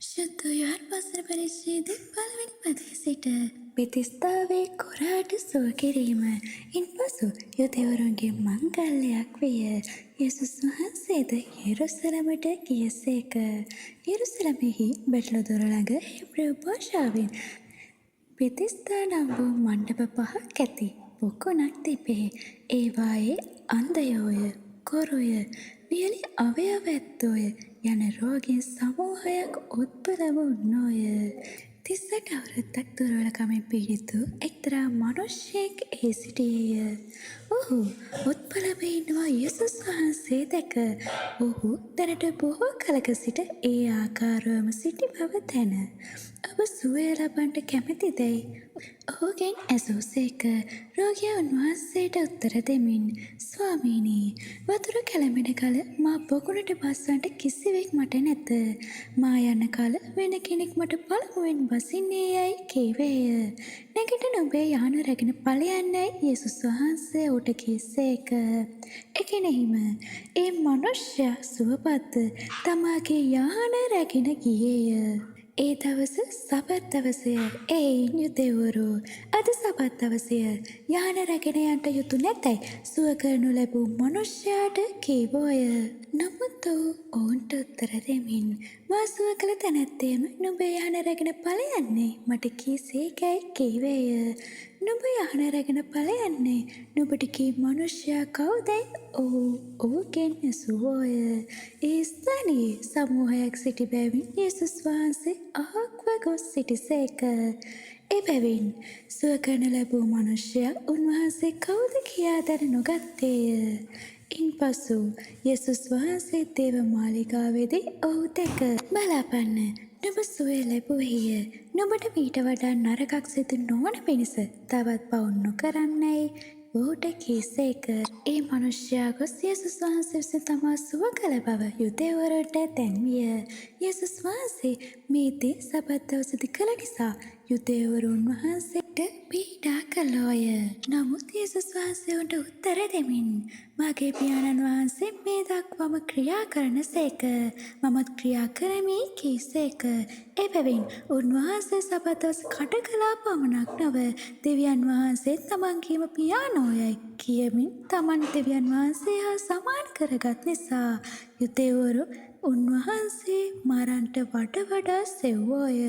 ශුද්ධයන් වසර පරිච්ඡේද පළවෙනි පදයේ සිට බෙතිස්දාවේ කොරාට සුව කිරීම. ඉන්පසු යුදෙවරුන්ගේ මංගල්‍යයක් විය. යේසුස් වහන්සේද යෙරුසලමට ගියසේක. යෙරුසලමෙහි බැටළුදොර ළඟ හිබ්‍රෙව් භාෂාවෙන් බෙතිස්දා නම් වූ මණ්ඩප පහක් ඇති පොකුණක් තිබේ. ඒවායේ අන්ධයෝය, කොරුය, වියලි අවයව ඇත්තෝය යන රෝගීන් සමූහයක් උත්පල වුණෝය. 38 අවුරුද්දක් දුර්වලකමින් පීඩිත වූ එක්තරා මනුෂ්‍යයෙක් එහි සිටියේය. ඔහු උත්පලව ඉන්නවා යේසුස් වහන්සේ දැක. ඔහු දැනට බොහෝ කලක සිට ඒ ආකාරවම සිටි බව දැන ඔබ සුවය ලබන්නට කැමැතිදැයි ඔහුගෙන් ඇසූසේක. රෝගියා උන්වහන්සේට උත්තර දෙමින්, ස්වාමීනී, වතුර කැළඹෙන කල මා පොකුණට බස්වන්නට කිසිවෙක් මට නැත. මා යන කල වෙන කෙනෙක් මට පළමුවෙන් බසින්නේ යැයි කීවේය. නැගිට ඔබේ යාන රැගෙන ඵලයන්යයි යේසුස් වහන්සේ ඌට කීසේක. එකෙනෙහිම ඒ මනුෂ්‍යයා සුවපත්ව තමාගේ යාන රැගෙන ගියේය. ඒ දවස සබත් දවසය. එයින් යුදෙවරු අද සබත් දවසය යාන රැගෙන යන්නට යුතු නැතැයි සුව කරනු ලැබූ මනුෂ්‍යයාට කීවෝය. නමුත් ඔහු ඔවුන්ට උත්තර දෙමින්, මා සුව කළ තැනැත්තේම නුඹේ යාන රැගෙන ඵලයන්නේ මට කීසේකැයි කීවේය. නුඹ යාන රැගෙන ඵලයන්නේ නුඹට කී මනුෂ්‍යයා කවුදැයි ඔහු ඔහුගෙන් ඇසුවෝය. ඒ ස්ථානයේ සමූහයක් සිටි බැවින් යේසුස් වහන්සේ අහක්ව ගොස් සිටිසේක. එබැවින් සුව කරනු ලැබූ මනුෂ්‍යයා උන්වහන්සේ කවුද කියා දැන නොගත්තේය. ඉන්පසු යේසුස් වහන්සේ දේව මාලිගාවේදී ඔහු දැක, බලාපන්න, නුඹ සුවය ලැබුවේය. නුඹට මීට වඩා නරකක් සිදු නොවන පිණිස තවත් පව් නොකරන්නැයි ඔහුට කීසේක. ඒ මනුෂ්‍යයා ගොස් යේසුස් වහන්සේ විසින් තමා සුව කළ බව යුදෙවරුන්ට දැන්විය. යේසුස් වහන්සේ මේ දේ සබත් දවසේදී කළ නිසා යුදෙවරුන් වහන්සේට පීඩා කළෝය. නමුත් යේසුස් වහන්සේ උන්ට උත්තර දෙමින්, මාගේ පියාණන් වහන්සේ මේ දක්වාම ක්‍රියා කරනසේක. මමත් ක්‍රියා කරමි කීසේක. එබැවින් උන්වහන්සේ සබත් දවස කඩ කළා පමණක් නොව දෙවියන් වහන්සේ තමන්ගේම පියාණෝයයි කියමින් තමන් දෙවියන් වහන්සේ හා සමාන කරගත් නිසා යුදෙවරු උන්වහන්සේ මරන්නට වඩා සෙව්වෝය.